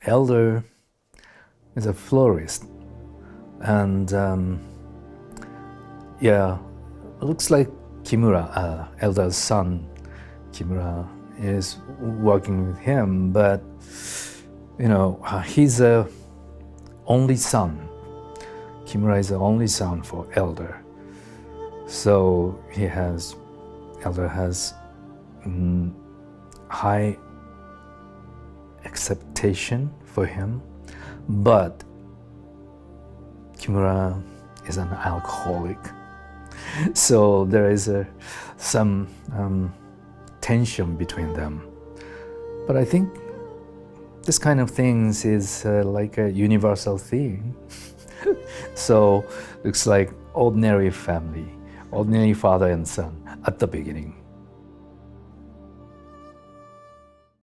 elder is a florist, and yeah, it looks like Kimura, elder's son, Kimura, is working with him, but he's a only son. Kimura is the only son for elder, so elder has high expectation for him, but Kimura is an alcoholic, so there is some tension between them. But I think this kind of things is like a universal thing. So looks like ordinary family, ordinary father and son at the beginning.